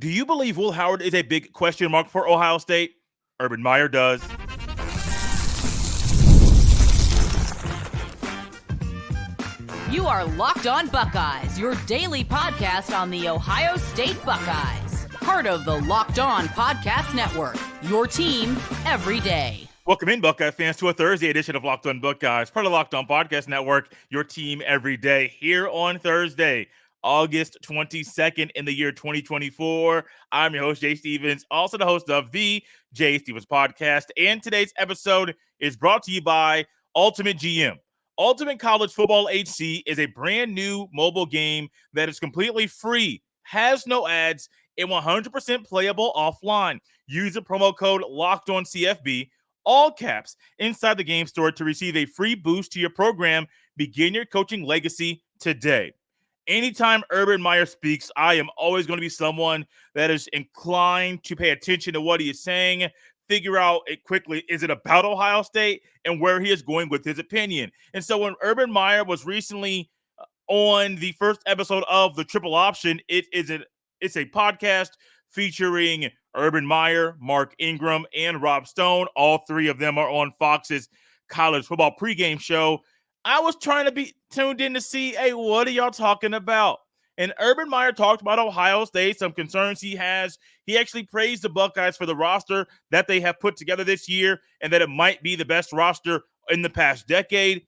Do you believe Will Howard is a big question mark for Ohio State? Urban Meyer does. You are Locked On Buckeyes, your daily podcast on the Ohio State Buckeyes. Part of the Locked On Podcast Network, your team every day. Welcome in, Buckeye fans, to a Thursday edition of Locked On Buckeyes, part of the Locked On Podcast Network, your team every day, here on Thursday, August 22nd in the year 2024. I'm your host, Jay Stevens, also the host of the Jay Stevens Podcast, and today's episode is brought to you by Ultimate GM. Ultimate College Football HC is a brand new mobile game that is completely free, has no ads, and 100% playable offline. Use the promo code LOCKEDONCFB, all caps, inside the game store to receive a free boost to your program. Begin your coaching legacy today. Anytime Urban Meyer speaks, I am always going to be someone that is inclined to pay attention to what he is saying, figure out it quickly, is it about Ohio State, and where he is going with his opinion. And so when Urban Meyer was recently on the first episode of The Triple Option, it's a podcast featuring Urban Meyer, Mark Ingram, and Rob Stone. All three of them are on Fox's college football pregame show. I was trying to be tuned in to see, hey, what are y'all talking about? And Urban Meyer talked about Ohio State, some concerns he has. He actually praised the Buckeyes for the roster that they have put together this year and that it might be the best roster in the past decade.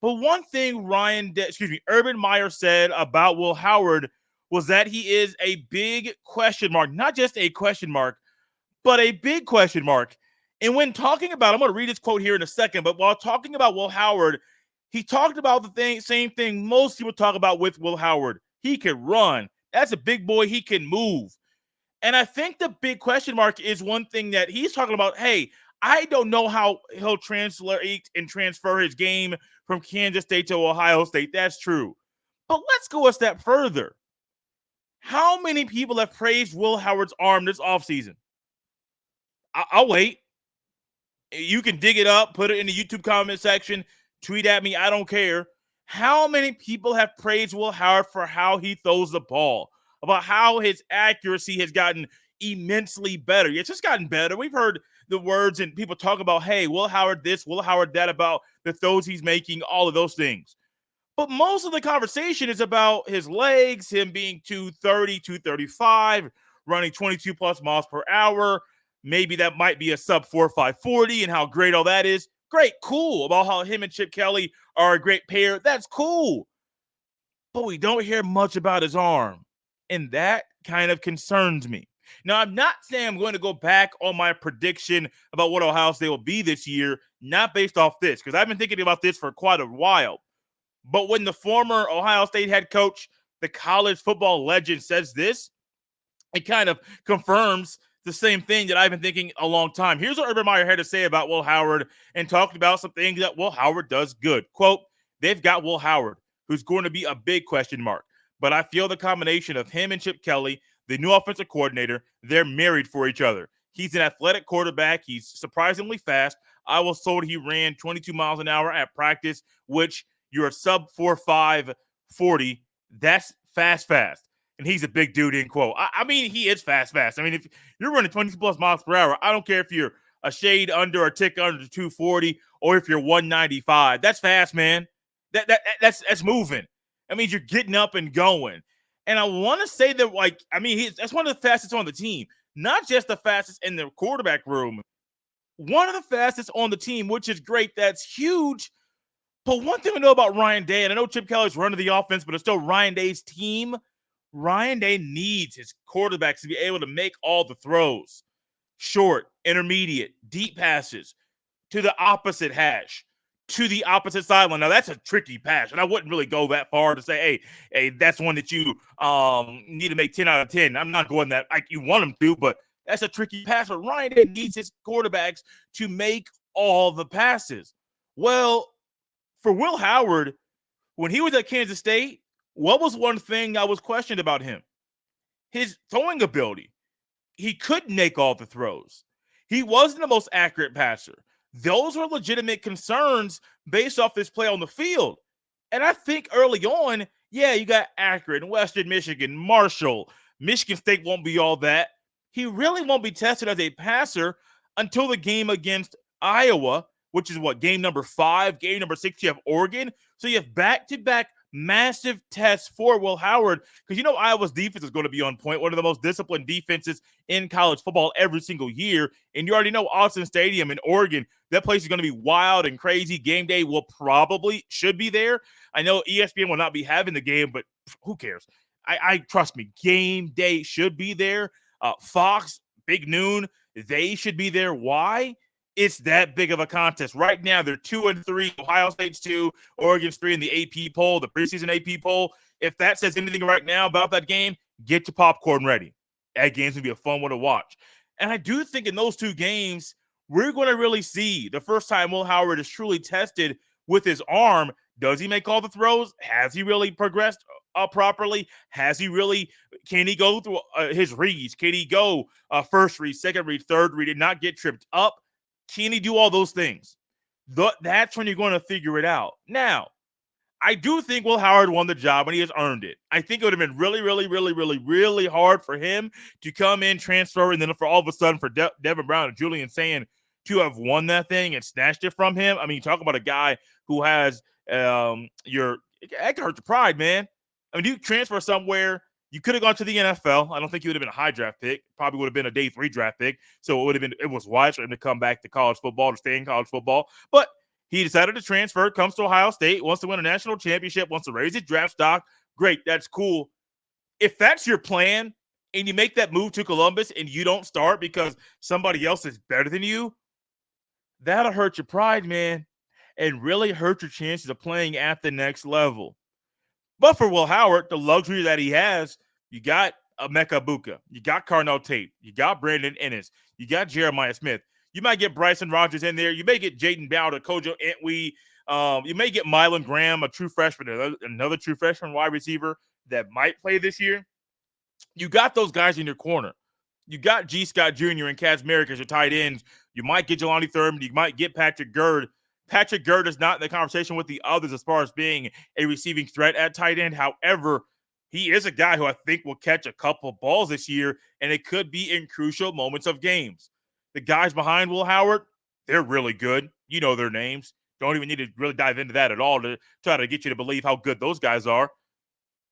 But one thing Urban Meyer said about Will Howard was that he is a big question mark, not just a question mark, but a big question mark. And when talking about, I'm going to read his quote here in a second, but while talking about Will Howard, he talked about the same thing most people talk about with Will Howard. He can run. That's a big boy. He can move. And I think the big question mark is one thing that he's talking about. Hey, I don't know how he'll translate and transfer his game from Kansas State to Ohio State. That's true. But let's go a step further. How many people have praised Will Howard's arm this offseason? I'll wait. You can dig it up, put it in the YouTube comment section, tweet at me. I don't care. How many people have praised Will Howard for how he throws the ball, about how his accuracy has gotten immensely better? It's just gotten better. We've heard the words and people talk about, hey, Will Howard this, Will Howard that, about the throws he's making, all of those things. But most of the conversation is about his legs, him being 230, 235, running 22 plus miles per hour. Maybe that might be a sub 4.5 40 and how great all that is. Great, cool. About how him and Chip Kelly are a great pair. That's cool. But we don't hear much about his arm. And that kind of concerns me. Now, I'm not saying I'm going to go back on my prediction about what Ohio State will be this year, not based off this, because I've been thinking about this for quite a while. But when the former Ohio State head coach, the college football legend, says this, it kind of confirms the same thing that I've been thinking a long time. Here's what Urban Meyer had to say about Will Howard and talked about some things that Will Howard does good. Quote, they've got Will Howard, who's going to be a big question mark. But I feel the combination of him and Chip Kelly, the new offensive coordinator, they're married for each other. He's an athletic quarterback. He's surprisingly fast. I was told he ran 22 miles an hour at practice, which you're a sub 4.5 40. That's fast. And he's a big dude, in quote. I mean, he is fast. I mean, if you're running 22 plus miles per hour, I don't care if you're a shade under or a tick under 240 or if you're 195. That's fast, man. That's moving. That means you're getting up and going. And I want to say that, that's one of the fastest on the team. Not just the fastest in the quarterback room. One of the fastest on the team, which is great. That's huge. But one thing we know about Ryan Day, and I know Chip Kelly's running the offense, but it's still Ryan Day's team. Ryan Day needs his quarterbacks to be able to make all the throws. Short, intermediate, deep passes to the opposite hash, to the opposite sideline. Now, that's a tricky pass, and I wouldn't really go that far to say, hey, that's one that you need to make 10 out of 10. I'm not going that like you want him to, but that's a tricky pass. But Ryan Day needs his quarterbacks to make all the passes. Well, for Will Howard, when he was at Kansas State, what was one thing I was questioned about him? His throwing ability. He couldn't make all the throws. He wasn't the most accurate passer. Those were legitimate concerns based off this play on the field. And I think early on, yeah, you got accurate in Western Michigan, Marshall, Michigan State won't be all that. He really won't be tested as a passer until the game against Iowa, which is what, game number 5, game number 6, you have Oregon. So you have back-to-back massive tests for Will Howard, because Iowa's defense is going to be on point, one of the most disciplined defenses in college football every single year. And you already know Austin Stadium in Oregon, that place is going to be wild and crazy. Game day should be there. I know ESPN will not be having the game, but who cares? I trust me, game day should be there. Fox, Big Noon, they should be there. Why? It's that big of a contest. Right now, they're 2-3. Ohio State's 2, Oregon's 3 in the AP poll, the preseason AP poll. If that says anything right now about that game, get your popcorn ready. That game's going to be a fun one to watch. And I do think in those 2 games, we're going to really see the first time Will Howard is truly tested with his arm. Does he make all the throws? Has he really progressed properly? Can he go through his reads? Can he go first read, second read, third read, and not get tripped up? Can he do all those things? That's when you're going to figure it out. Now, I do think Will Howard won the job, and he has earned it. I think it would have been really, really, really, really, really hard for him to come in, transfer, and then for all of a sudden for Devin Brown and Julian Sand to have won that thing and snatched it from him. I mean, talk about a guy who has that can hurt your pride, man. I mean, you transfer somewhere, you could have gone to the NFL. I don't think you would have been a high draft pick. Probably would have been a day 3 draft pick. So it was wise for him to come back to college football, to stay in college football. But he decided to transfer, comes to Ohio State, wants to win a national championship, wants to raise his draft stock. Great, that's cool. If that's your plan and you make that move to Columbus and you don't start because somebody else is better than you, that'll hurt your pride, man, and really hurt your chances of playing at the next level. But for Will Howard, the luxury that he has, you got Emeka Buka, you got Carnell Tate, you got Brandon Ennis, you got Jeremiah Smith. You might get Bryson Rogers in there. You may get Jaden Bowder, Kojo Antwi. You may get Mylan Graham, a true freshman, another true freshman wide receiver that might play this year. You got those guys in your corner. You got G. Scott Jr. and Kaz Merrick as your tight ends. You might get Jelani Thurman. You might get Patrick Gurd. Patrick Gurd is not in the conversation with the others as far as being a receiving threat at tight end. However, he is a guy who I think will catch a couple of balls this year, and it could be in crucial moments of games. The guys behind Will Howard, they're really good. You know their names. Don't even need to really dive into that at all to try to get you to believe how good those guys are.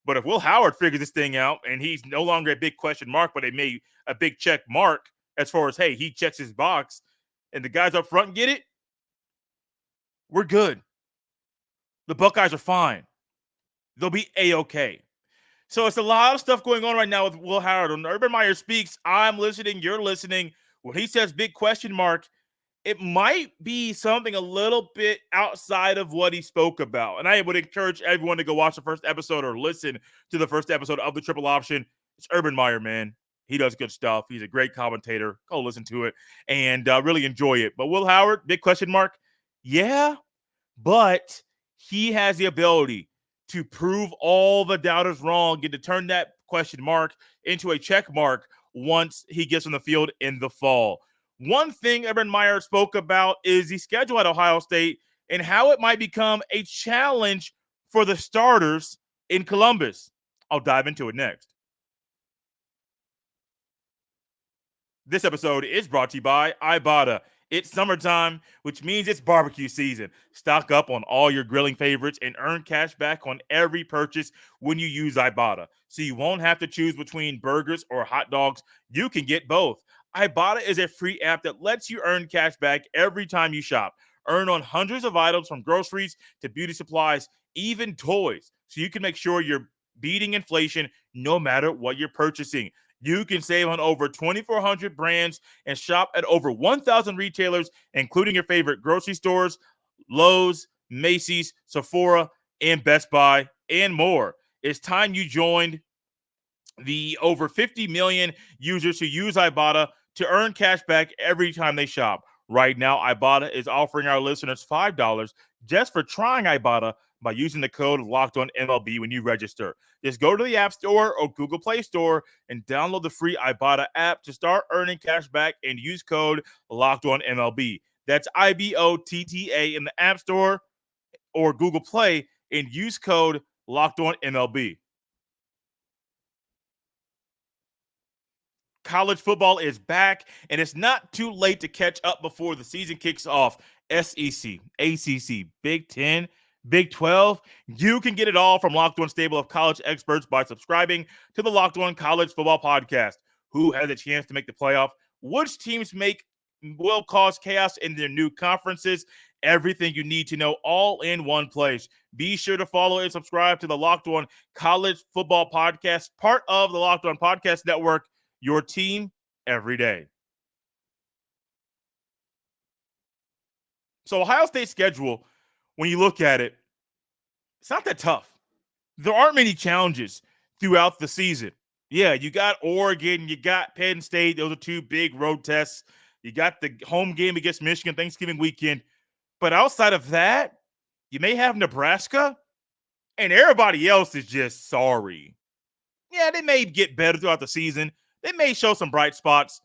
But if Will Howard figures this thing out and he's no longer a big question mark, but a big check mark as far as, hey, he checks his box and the guys up front get it, we're good. The Buckeyes are fine. They'll be A-okay. So it's a lot of stuff going on right now with Will Howard. When Urban Meyer speaks, I'm listening, you're listening. When he says big question mark, it might be something a little bit outside of what he spoke about. And I would encourage everyone to go watch the first episode or listen to the first episode of The Triple Option. It's Urban Meyer, man. He does good stuff. He's a great commentator. Go listen to it and really enjoy it. But Will Howard, big question mark? Yeah, but he has the ability to prove all the doubters wrong and to turn that question mark into a check mark once he gets on the field in the fall. One thing Urban Meyer spoke about is the schedule at Ohio State and how it might become a challenge for the starters in Columbus. I'll dive into it next. This episode is brought to you by Ibotta. It's summertime, which means it's barbecue season. Stock up on all your grilling favorites and earn cash back on every purchase when you use Ibotta. So you won't have to choose between burgers or hot dogs. You can get both. Ibotta is a free app that lets you earn cash back every time you shop. Earn on hundreds of items from groceries to beauty supplies, even toys. So you can make sure you're beating inflation no matter what you're purchasing. You can save on over 2,400 brands and shop at over 1,000 retailers, including your favorite grocery stores, Lowe's, Macy's, Sephora, and Best Buy, and more. It's time you joined the over 50 million users who use Ibotta to earn cash back every time they shop. Right now, Ibotta is offering our listeners $5 just for trying Ibotta by using the code LOCKEDONMLB when you register. Just go to the App Store or Google Play Store and download the free Ibotta app to start earning cash back and use code LOCKEDONMLB. That's IBOTTA in the App Store or Google Play and use code LOCKEDONMLB. College football is back, and it's not too late to catch up before the season kicks off. SEC, ACC, Big 10, Big 12. You can get it all from Locked On stable of college experts by subscribing to the Locked On College Football Podcast. Who has a chance to make the playoff? Which teams will cause chaos in their new conferences? Everything you need to know all in one place. Be sure to follow and subscribe to the Locked On College Football Podcast, part of the Locked On Podcast Network, your team every day. So Ohio State's schedule, when you look at it, it's not that tough. There aren't many challenges throughout the season. Yeah, you got Oregon, you got Penn State. Those are two big road tests. You got the home game against Michigan Thanksgiving weekend. But outside of that, you may have Nebraska, and everybody else is just sorry. Yeah, they may get better throughout the season. They may show some bright spots,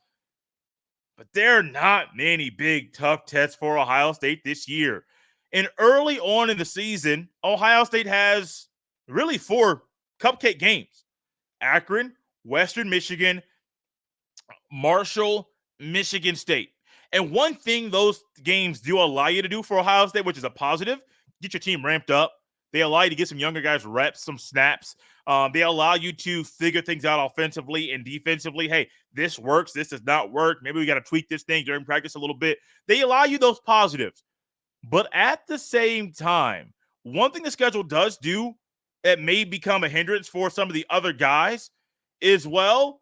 but there are not many big, tough tests for Ohio State this year. And early on in the season, Ohio State has really 4 cupcake games: Akron, Western Michigan, Marshall, Michigan State. And one thing those games do allow you to do for Ohio State, which is a positive, get your team ramped up. They allow you to get some younger guys reps, some snaps. They allow you to figure things out offensively and defensively. Hey, this works. This does not work. Maybe we got to tweak this thing during practice a little bit. They allow you those positives. But at the same time, one thing the schedule does do that may become a hindrance for some of the other guys is, well,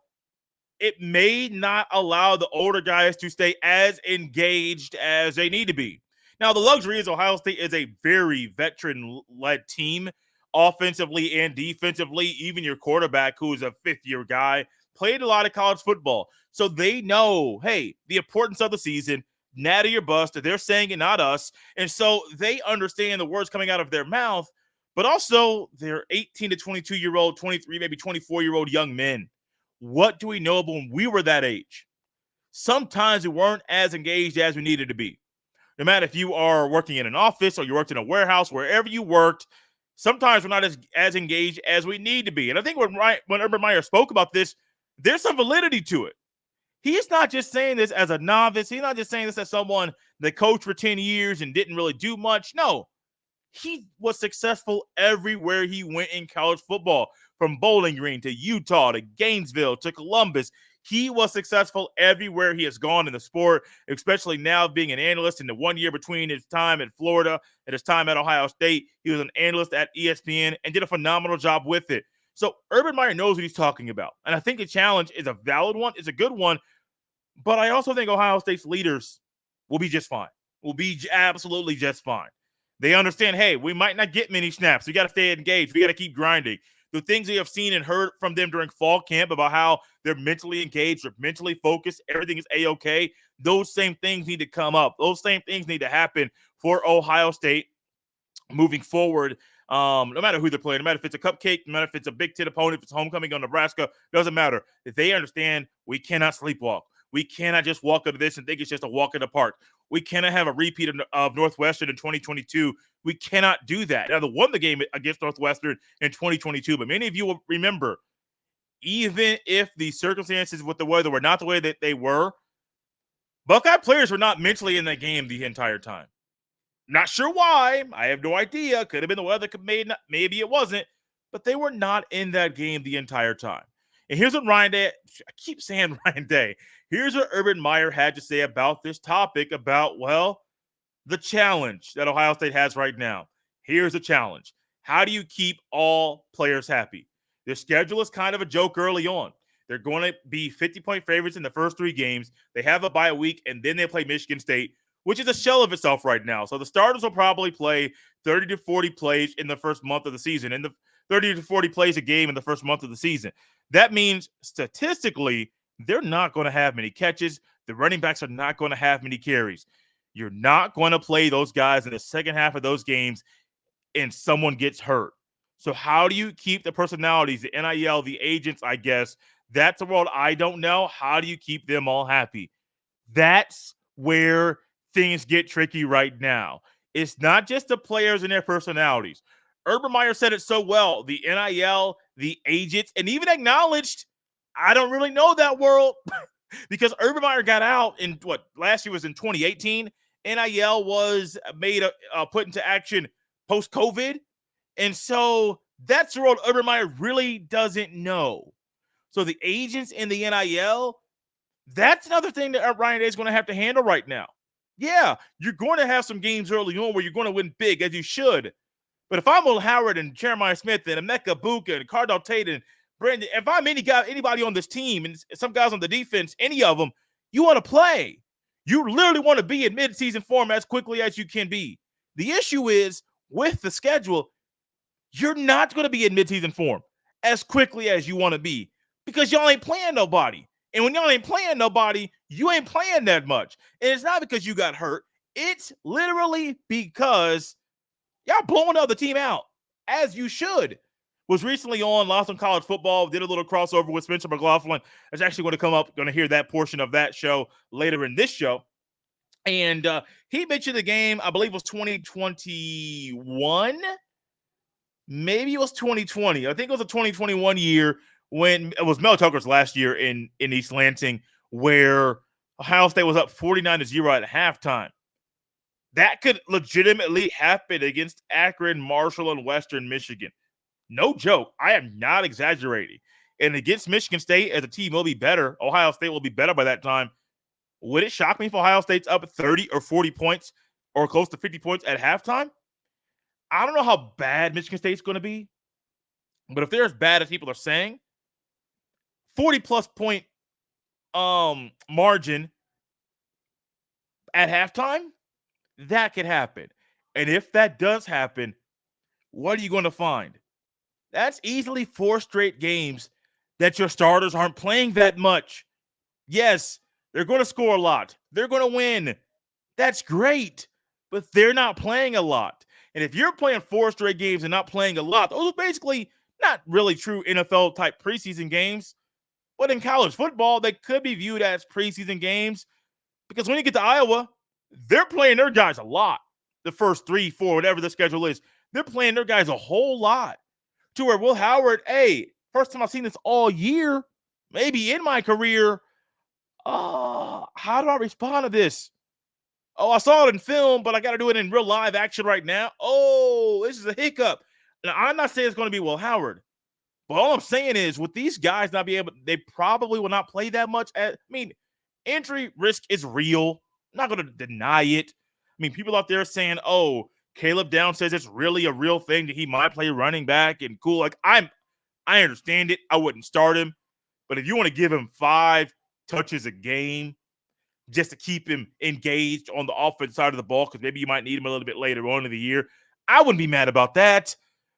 it may not allow the older guys to stay as engaged as they need to be. Now, the luxury is Ohio State is a very veteran-led team, offensively and defensively. Even your quarterback, who is a fifth-year guy, played a lot of college football. So they know, hey, the importance of the season, natty or bust. They're saying it, not us. And so they understand the words coming out of their mouth, but also they're 18 to 22-year-old, 23, maybe 24-year-old young men. What do we know when we were that age? Sometimes we weren't as engaged as we needed to be. No matter if you are working in an office or you worked in a warehouse, wherever you worked, sometimes we're not as engaged as we need to be. And I think when Urban Meyer spoke about this, there's some validity to it. He's not just saying this as a novice. He's not just saying this as someone that coached for 10 years and didn't really do much. No, he was successful everywhere he went in college football, from Bowling Green to Utah to Gainesville to Columbus. He was successful everywhere he has gone in the sport, especially now being an analyst in the 1 year between his time in Florida and his time at Ohio State. He was an analyst at ESPN and did a phenomenal job with it. So Urban Meyer knows what he's talking about. And I think the challenge is a valid one. It's a good one. But I also think Ohio State's leaders will be just fine. Will be absolutely just fine. They understand, hey, we might not get many snaps. We got to stay engaged. We got to keep grinding. The things we have seen and heard from them during fall camp about how they're mentally engaged, they're mentally focused, everything is A-okay, those same things need to come up. Those same things need to happen for Ohio State moving forward. No matter who they're playing, no matter if it's a cupcake, no matter if it's a Big Ten opponent, if it's homecoming on Nebraska, doesn't matter. If they understand we cannot sleepwalk. We cannot just walk into this and think it's just a walk in the park. We cannot have a repeat of Northwestern in 2022. We cannot do that. Now, they won the game against Northwestern in 2022, but many of you will remember, even if the circumstances with the weather were not the way that they were, Buckeye players were not mentally in that game the entire time. Not sure why. I have no idea. Could have been the weather. Maybe it wasn't. But they were not in that game the entire time. And here's what Ryan Day, I keep saying Ryan Day, here's what Urban Meyer had to say about this topic, about, well, the challenge that Ohio State has right now. Here's the challenge. How do you keep all players happy? Their schedule is kind of a joke early on. They're going to be 50-point favorites in the first 3 games. They have a bye week, and then they play Michigan State, which is a shell of itself right now. So the starters will probably play 30 to 40 plays in the first month of the season, and the 30 to 40 plays a game in the first month of the season. That means statistically, they're not going to have many catches. The running backs are not going to have many carries. You're not going to play those guys in the second half of those games and someone gets hurt. So how do you keep the personalities, the NIL, the agents, I guess? That's a world I don't know. How do you keep them all happy? That's where things get tricky right now. It's not just the players and their personalities. Urban Meyer said it so well. The NIL, the agents, and even acknowledged I don't really know that world because Urban Meyer got out in last year was in 2018. NIL was put into action post-COVID. And so that's the world Urban Meyer really doesn't know. So the agents in the NIL, that's another thing that Ryan Day is going to have to handle right now. Yeah, you're going to have some games early on where you're going to win big, as you should. But if I'm Will Howard and Jeremiah Smith and Emeka Buka and Cardell Tate and Brandon, if I'm anybody on this team and some guys on the defense, any of them, you want to play. You literally want to be in midseason form as quickly as you can be. The issue is with the schedule, you're not going to be in midseason form as quickly as you want to be because y'all ain't playing nobody. And when y'all ain't playing nobody, you ain't playing that much. And it's not because you got hurt. It's literally because y'all blowing the other team out, as you should. Was recently on Lost on College Football, did a little crossover with Spencer McLaughlin. It's actually going to come up, going to hear that portion of that show later in this show. And he mentioned the game, I believe it was 2021. Maybe it was 2020. I think it was a 2021 year when it was Mel Tucker's last year in East Lansing, where Ohio State was up 49-0 at halftime. That could legitimately happen against Akron, Marshall, and Western Michigan. No joke. I am not exaggerating. And against Michigan State, as a team will be better, Ohio State will be better by that time. Would it shock me if Ohio State's up 30 or 40 points or close to 50 points at halftime? I don't know how bad Michigan State's going to be, but if they're as bad as people are saying, 40-plus point margin at halftime, that could happen. And if that does happen, what are you going to find? That's easily 4 straight games that your starters aren't playing that much. Yes, they're going to score a lot. They're going to win. That's great, but they're not playing a lot. And if you're playing 4 straight games and not playing a lot, those are basically not really true NFL-type preseason games. But in college football, they could be viewed as preseason games because when you get to Iowa, they're playing their guys a lot. The first 3, 4, whatever the schedule is, they're playing their guys a whole lot. To where Will Howard, hey, first time I've seen this all year, maybe in my career. How do I respond to this? Oh, I saw it in film, but I got to do it in real live action right now. Oh, this is a hiccup. Now, I'm not saying it's going to be Will Howard, but all I'm saying is with these guys not being able, they probably will not play that much. Injury risk is real. I'm not going to deny it. People out there saying, oh, Caleb Downs says it's really a real thing that he might play running back and cool. Like, I understand it. I wouldn't start him. But if you want to give him 5 touches a game just to keep him engaged on the offense side of the ball, because maybe you might need him a little bit later on in the year, I wouldn't be mad about that.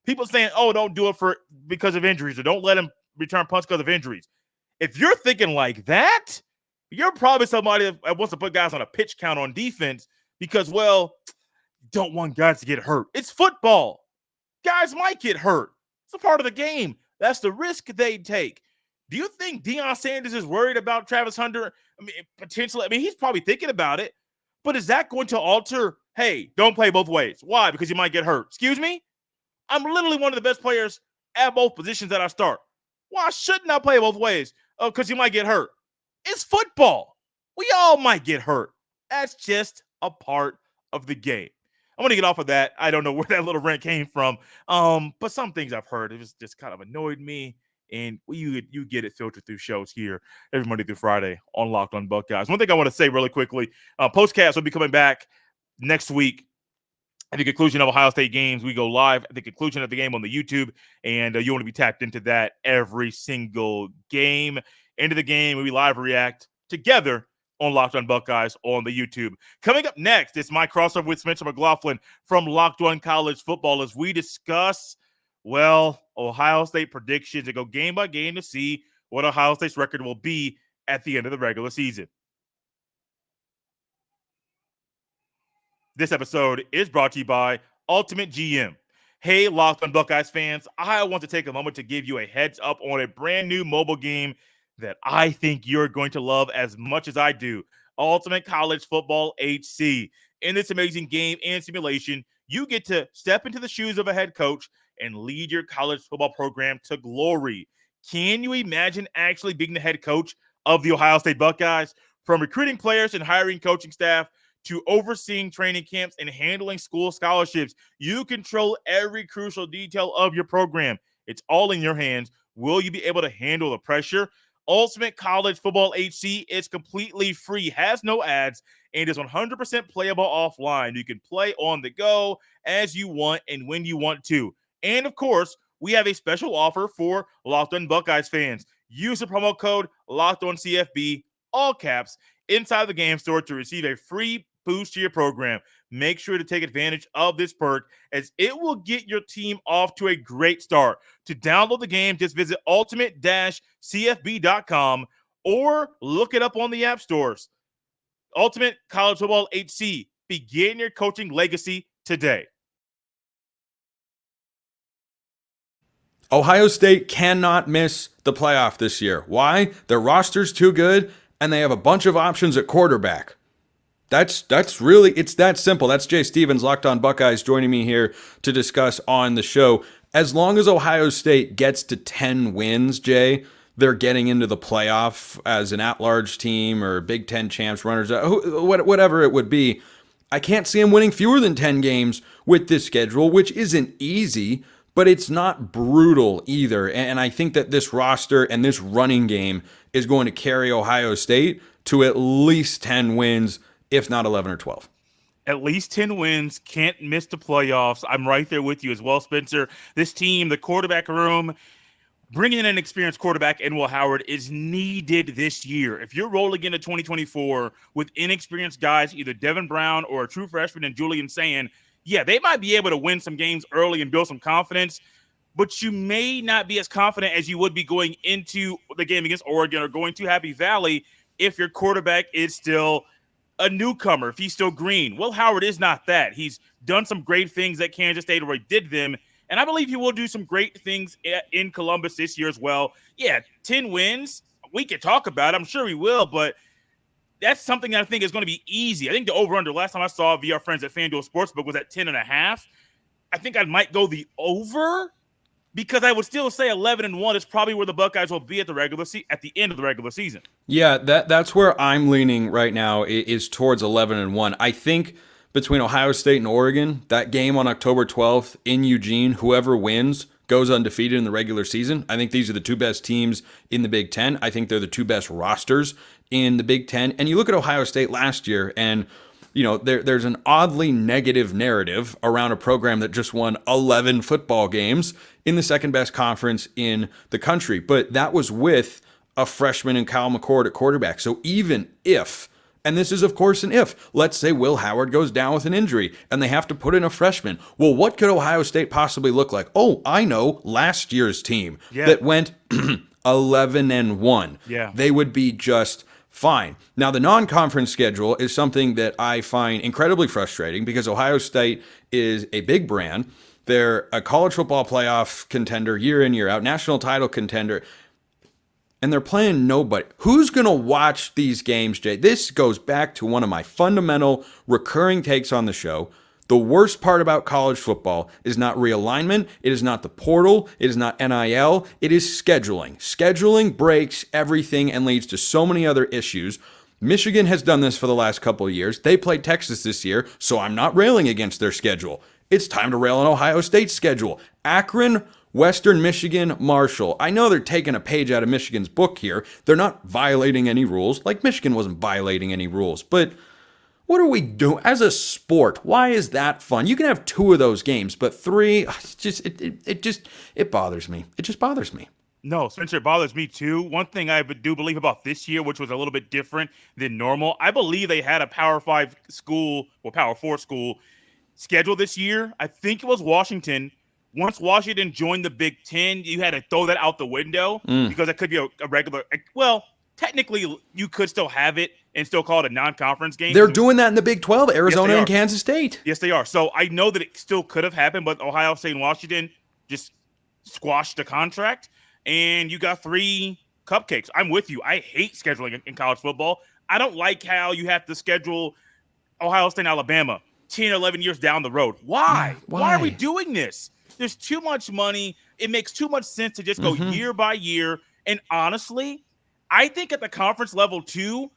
People saying, oh, don't do it because of injuries, or don't let him return punts because of injuries. If you're thinking like that, you're probably somebody that wants to put guys on a pitch count on defense because, well, don't want guys to get hurt. It's football. Guys might get hurt. It's a part of the game. That's the risk they take. Do you think Deion Sanders is worried about Travis Hunter? Potentially. He's probably thinking about it. But is that going to alter, hey, don't play both ways? Why? Because you might get hurt. Excuse me? I'm literally one of the best players at both positions that I start. Why shouldn't I play both ways? Oh, because you might get hurt. It's football. We all might get hurt. That's just a part of the game. I'm going to get off of that. I don't know where that little rant came from. But some things I've heard, it just kind of annoyed me. And you get it filtered through shows here every Monday through Friday on Locked on Buckeyes. One thing I want to say really quickly, Postcast will be coming back next week. At the conclusion of Ohio State games, we go live at the conclusion of the game on the YouTube, and you want to be tapped into that every single game. End of the game, we live react together on Locked on Buckeyes on the YouTube. Coming up next, it's my crossover with Spencer McLaughlin from Locked on College Football as we discuss, Ohio State predictions and go game by game to see what Ohio State's record will be at the end of the regular season. This episode is brought to you by Ultimate GM. Hey, Locked on Buckeyes fans, I want to take a moment to give you a heads up on a brand new mobile game that I think you're going to love as much as I do. Ultimate College Football HC. In this amazing game and simulation, you get to step into the shoes of a head coach and lead your college football program to glory. Can you imagine actually being the head coach of the Ohio State Buckeyes? From recruiting players and hiring coaching staff to overseeing training camps and handling school scholarships, you control every crucial detail of your program. It's all in your hands. Will you be able to handle the pressure? Ultimate College Football HC is completely free, has no ads, and is 100% playable offline. You can play on the go as you want and when you want to. And of course, we have a special offer for Locked On Buckeyes fans. Use the promo code LOCKEDONCFB, all caps, inside the game store to receive a free boost to your program. Make sure to take advantage of this perk as it will get your team off to a great start. To download the game, just visit ultimate-cfb.com or look it up on the app stores. Ultimate College Football HC. Begin your coaching legacy today. Ohio State cannot miss the playoff this year. Why? Their roster's too good, and they have a bunch of options at quarterback. That's really, it's that simple. That's Jay Stevens, Locked On Buckeyes, joining me here to discuss on the show. As long as Ohio State gets to 10 wins, Jay, they're getting into the playoff as an at-large team or Big Ten champs, runners, whatever it would be. I can't see them winning fewer than 10 games with this schedule, which isn't easy, but it's not brutal either. And I think that this roster and this running game is going to carry Ohio State to at least 10 wins, if not 11 or 12. At least 10 wins, can't miss the playoffs. I'm right there with you as well, Spencer. This team, the quarterback room, bringing in an experienced quarterback in Will Howard is needed this year. If you're rolling into 2024 with inexperienced guys, either Devin Brown or a true freshman and Julian Sand, yeah, they might be able to win some games early and build some confidence, but you may not be as confident as you would be going into the game against Oregon or going to Happy Valley if your quarterback is still a newcomer, if he's still green. Will Howard is not that. He's done some great things at Kansas State, or he did them, and I believe he will do some great things in Columbus this year as well. Yeah, 10 wins, we could talk about it. I'm sure he will, but that's something that I think is going to be easy. I think the over-under last time I saw via our friends at FanDuel Sportsbook was at 10.5. I think I might go the over because I would still say 11-1 is probably where the Buckeyes will be at the end of the regular season. Yeah, that's where I'm leaning right now, is towards 11-1. I think between Ohio State and Oregon, that game on October 12th in Eugene, whoever wins goes undefeated in the regular season. I think these are the two best teams in the Big Ten. I think they're the two best rosters in the Big Ten. And you look at Ohio State last year, and you know, there's an oddly negative narrative around a program that just won 11 football games in the second best conference in the country. But that was with a freshman in Kyle McCord at quarterback. So even if, and this is of course an if, let's say Will Howard goes down with an injury and they have to put in a freshman. Well, what could Ohio State possibly look like? Oh, I know, last year's team that went 11-1. Yeah. They would be just fine. Now, the non-conference schedule is something that I find incredibly frustrating because Ohio State is a big brand. They're a college football playoff contender year in, year out, national title contender, and they're playing nobody. Who's going to watch these games, Jay? This goes back to one of my fundamental recurring takes on the show. The worst part about college football is not realignment. It is not the portal. It is not NIL. It is scheduling. Scheduling breaks everything and leads to so many other issues. Michigan has done this for the last couple of years. They played Texas this year, so I'm not railing against their schedule. It's time to rail on Ohio State's schedule. Akron, Western Michigan, Marshall. I know they're taking a page out of Michigan's book here. They're not violating any rules, like Michigan wasn't violating any rules, but what are we doing as a sport? Why is that fun? You can have 2 of those games, but 3, it bothers me. It just bothers me. No, Spencer, it bothers me too. One thing I do believe about this year, which was a little bit different than normal, I believe they had a Power 5 school or Power 4 school scheduled this year. I think it was Washington. Once Washington joined the Big Ten, you had to throw that out the window because it could be a regular, well, technically you could still have it and still call it a non-conference game. They're doing that in the Big 12, Arizona and Kansas State. Yes, they are. So I know that it still could have happened, but Ohio State and Washington just squashed the contract, and you got 3 cupcakes. I'm with you. I hate scheduling in college football. I don't like how you have to schedule Ohio State and Alabama 10 or 11 years down the road. Why? Why are we doing this? There's too much money. It makes too much sense to just go year by year. And honestly, I think at the conference level too,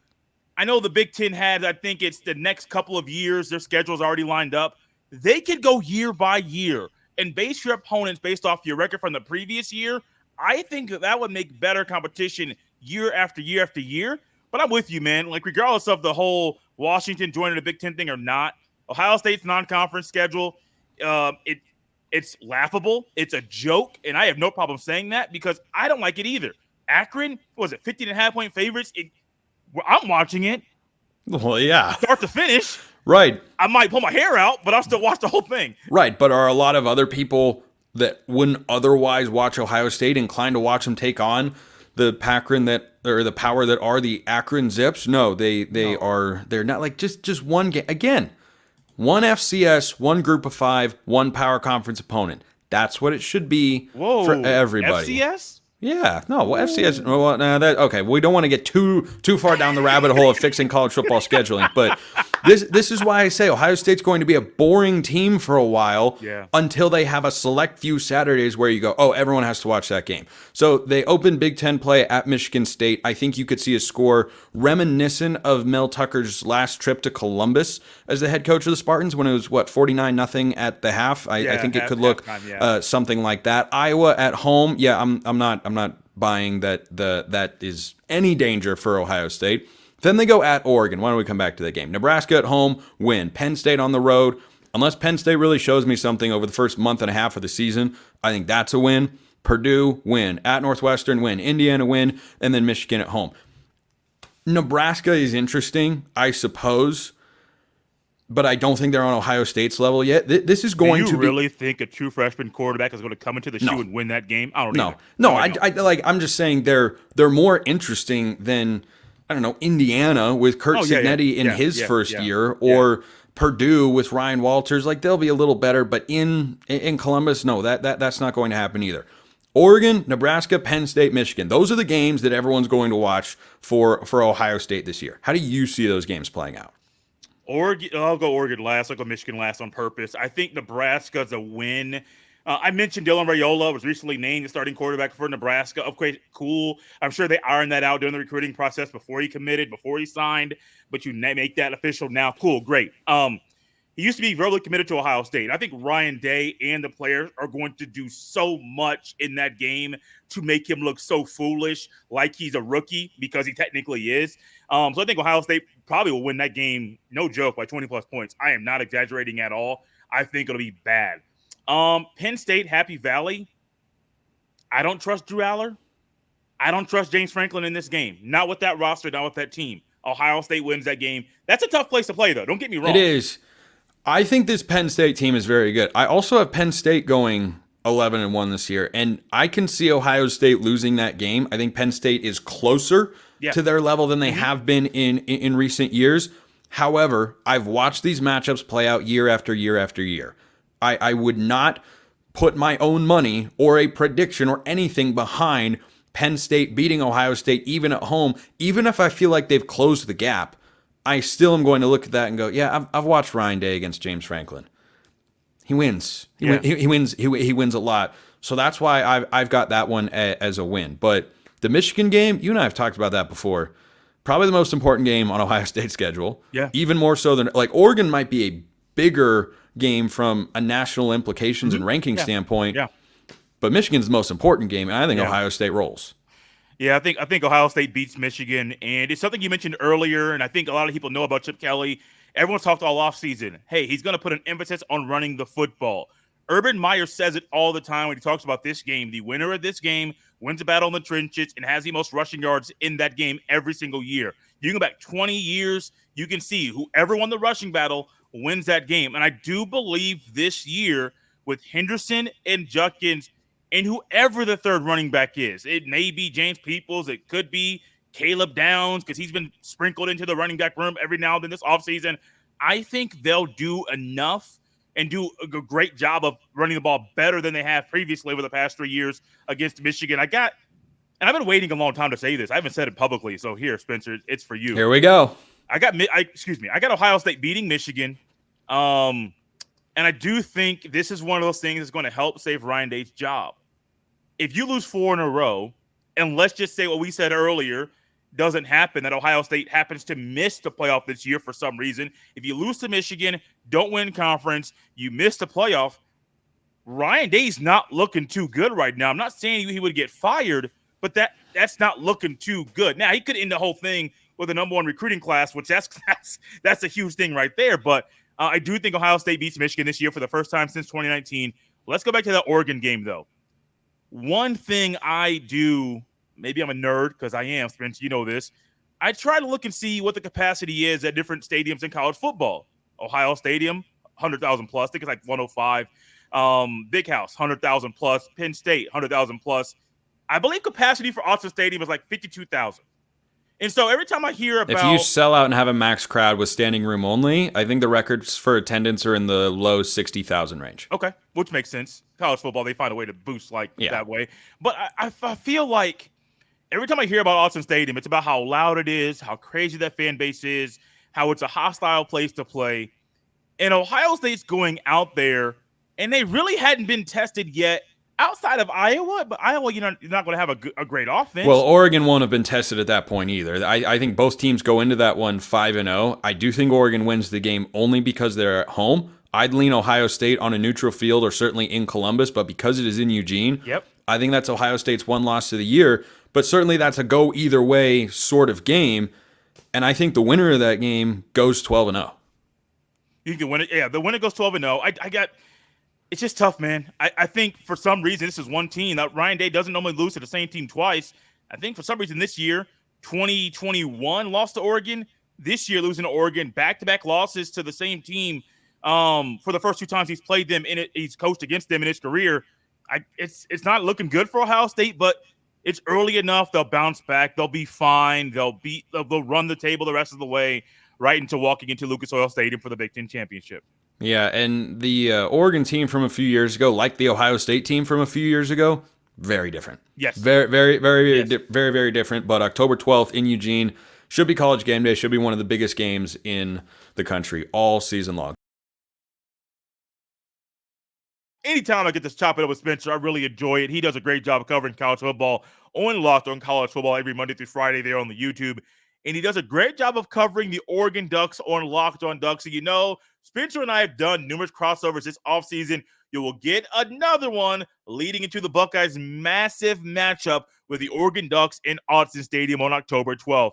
I know the Big Ten had, I think it's the next couple of years, their schedule's already lined up. They could go year by year and base your opponents based off your record from the previous year. I think that would make better competition year after year after year. But I'm with you, man. Like, regardless of the whole Washington joining the Big Ten thing or not, Ohio State's non-conference schedule, it's laughable. It's a joke, and I have no problem saying that because I don't like it either. Akron, was it 15.5-point favorites? I'm watching it. Well, yeah. Start to finish. Right. I might pull my hair out, but I'll still watch the whole thing. Right, but are a lot of other people that wouldn't otherwise watch Ohio State inclined to watch them take on the Akron the power that are the Akron Zips? No, they're not. Like just one game. Again, one FCS, one group of 5, one power conference opponent. That's what it should be for everybody. FCS? Yeah, no, well, FCS. Well, okay. We don't want to get too far down the rabbit hole of fixing college football scheduling, but this is why I say Ohio State's going to be a boring team for a while until they have a select few Saturdays where you go, oh, everyone has to watch that game. So they open Big Ten play at Michigan State. I think you could see a score reminiscent of Mel Tucker's last trip to Columbus as the head coach of the Spartans when it was 49-0 at the half. I think it could look something like that. Iowa at home. Yeah, I'm not buying that is any danger for Ohio State. Then they go at Oregon. Why don't we come back to the game? Nebraska at home, win. Penn State on the road. Unless Penn State really shows me something over the first month and a half of the season, I think that's a win. Purdue, win. At Northwestern, win. Indiana, win. And then Michigan at home. Nebraska is interesting, I suppose, but I don't think they're on Ohio State's level yet. This is going to be... Do you really think a true freshman quarterback is going to come into the shoe and win that game? I don't know. No, I'm just saying they're more interesting than, I don't know, Indiana with Kurt Cignetti in his first year, or Purdue with Ryan Walters. Like, they'll be a little better, but in Columbus, no, that's not going to happen either. Oregon, Nebraska, Penn State, Michigan. Those are the games that everyone's going to watch for Ohio State this year. How do you see those games playing out? Oregon, I'll go Oregon last. I'll go Michigan last on purpose. I think Nebraska's a win. I mentioned Dylan Raiola was recently named the starting quarterback for Nebraska. Okay, cool. I'm sure they ironed that out during the recruiting process before he committed, before he signed, but you make that official now. Cool, great. He used to be verbally committed to Ohio State. I think Ryan Day and the players are going to do so much in that game to make him look so foolish, like he's a rookie, because he technically is. So I think Ohio State probably will win that game, no joke, by 20-plus points. I am not exaggerating at all. I think it'll be bad. Penn State, Happy Valley. I don't trust Drew Aller. I don't trust James Franklin in this game. Not with that roster, not with that team. Ohio State wins that game. That's a tough place to play, though. Don't get me wrong. It is. I think this Penn State team is very good. I also have Penn State going 11-1 this year, and I can see Ohio State losing that game. I think Penn State is closer to their level than they have been in recent years. However, I've watched these matchups play out year after year after year. I would not put my own money or a prediction or anything behind Penn State beating Ohio State, even at home, even if I feel like they've closed the gap. I still am going to look at that and go, yeah, I've watched Ryan Day against James Franklin. He wins. He wins a lot. So that's why I've got that one as a win. But the Michigan game, you and I have talked about that before. Probably the most important game on Ohio State's schedule. Yeah. Even more so than, like, Oregon might be a bigger game from a national implications and ranking standpoint. Yeah. But Michigan's the most important game, and I think Ohio State rolls. Yeah, I think Ohio State beats Michigan, and it's something you mentioned earlier, and I think a lot of people know about Chip Kelly. Everyone's talked all offseason. Hey, he's going to put an emphasis on running the football. Urban Meyer says it all the time when he talks about this game. The winner of this game wins a battle in the trenches and has the most rushing yards in that game every single year. You can go back 20 years, you can see whoever won the rushing battle wins that game. And I do believe this year with Henderson and Judkins and whoever the third running back is, it may be James Peoples, it could be Caleb Downs, because he's been sprinkled into the running back room every now and then this offseason. I think they'll do enough and do a great job of running the ball better than they have previously over the past 3 years against Michigan. I've been waiting a long time to say this. I haven't said it publicly, so here, Spencer, it's for you. Here we go. I got Ohio State beating Michigan. And And I do think this is one of those things that's going to help save Ryan Day's job. If you lose 4 in a row, and let's just say what we said earlier doesn't happen, that Ohio State happens to miss the playoff this year for some reason. If you lose to Michigan, don't win conference, you miss the playoff, Ryan Day's not looking too good right now. I'm not saying he would get fired, but that's not looking too good. Now, he could end the whole thing with a number 1 recruiting class, which that's a huge thing right there. But I do think Ohio State beats Michigan this year for the first time since 2019. Let's go back to the Oregon game, though. One thing I do, maybe I'm a nerd because I am, Spence, you know this. I try to look and see what the capacity is at different stadiums in college football. Ohio Stadium, 100,000 plus. I think it's like 105. Big House, 100,000 plus. Penn State, 100,000 plus. I believe capacity for Austin Stadium is like 52,000. And so every time I hear about... If you sell out and have a max crowd with standing room only, I think the records for attendance are in the low 60,000 range. Okay, which makes sense. College football, they find a way to boost that way. But I feel like every time I hear about Austin Stadium, it's about how loud it is, how crazy that fan base is, how it's a hostile place to play. And Ohio State's going out there, and they really hadn't been tested yet outside of Iowa, but Iowa, you're not going to have a great offense. Well, Oregon won't have been tested at that point either. I think both teams go into that one 5-0. I do think Oregon wins the game only because they're at home. I'd lean Ohio State on a neutral field or certainly in Columbus, but because it is in Eugene, I think that's Ohio State's one loss of the year. But certainly that's a go either way sort of game, and I think the winner of that game goes 12-0. You can win it. Yeah, the winner goes 12-0. It's just tough, man. I think for some reason, this is one team that Ryan Day doesn't normally lose to the same team twice. I think for some reason this year, 2021 lost to Oregon. This year, losing to Oregon, back-to-back losses to the same team for the first 2 times he's played them, and he's coached against them in his career. It's not looking good for Ohio State, but it's early enough. They'll bounce back. They'll be fine. They'll run the table the rest of the way right into walking into Lucas Oil Stadium for the Big Ten Championship. Yeah, and the Oregon team from a few years ago, like the Ohio State team from a few years ago, very different. Yes. Very, very, very, very, very different. But October 12th in Eugene should be College game day, should be one of the biggest games in the country all season long. Anytime I get to chop it up with Spencer, I really enjoy it. He does a great job of covering college football on Locked On College Football every Monday through Friday there on the YouTube. And he does a great job of covering the Oregon Ducks on Locked On Ducks. So Spencer and I have done numerous crossovers this offseason. You will get another one leading into the Buckeyes' massive matchup with the Oregon Ducks in Autzen Stadium on October 12th.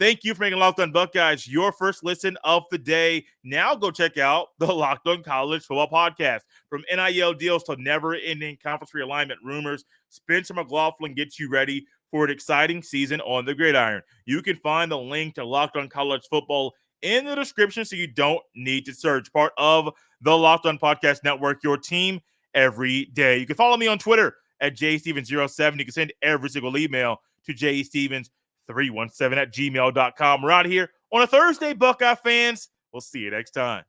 Thank you for making Locked On Buckeyes your first listen of the day. Now go check out the Locked On College Football Podcast. From NIL deals to never-ending conference realignment rumors, Spencer McLaughlin gets you ready for an exciting season on the gridiron. You can find the link to Locked On College Football in the description so you don't need to search. Part of the Locked On Podcast Network, your team every day. You can follow me on Twitter at jstevens07. You can send every single email to jstevens317@gmail.com. We're out here on a Thursday, Buckeye fans. We'll see you next time.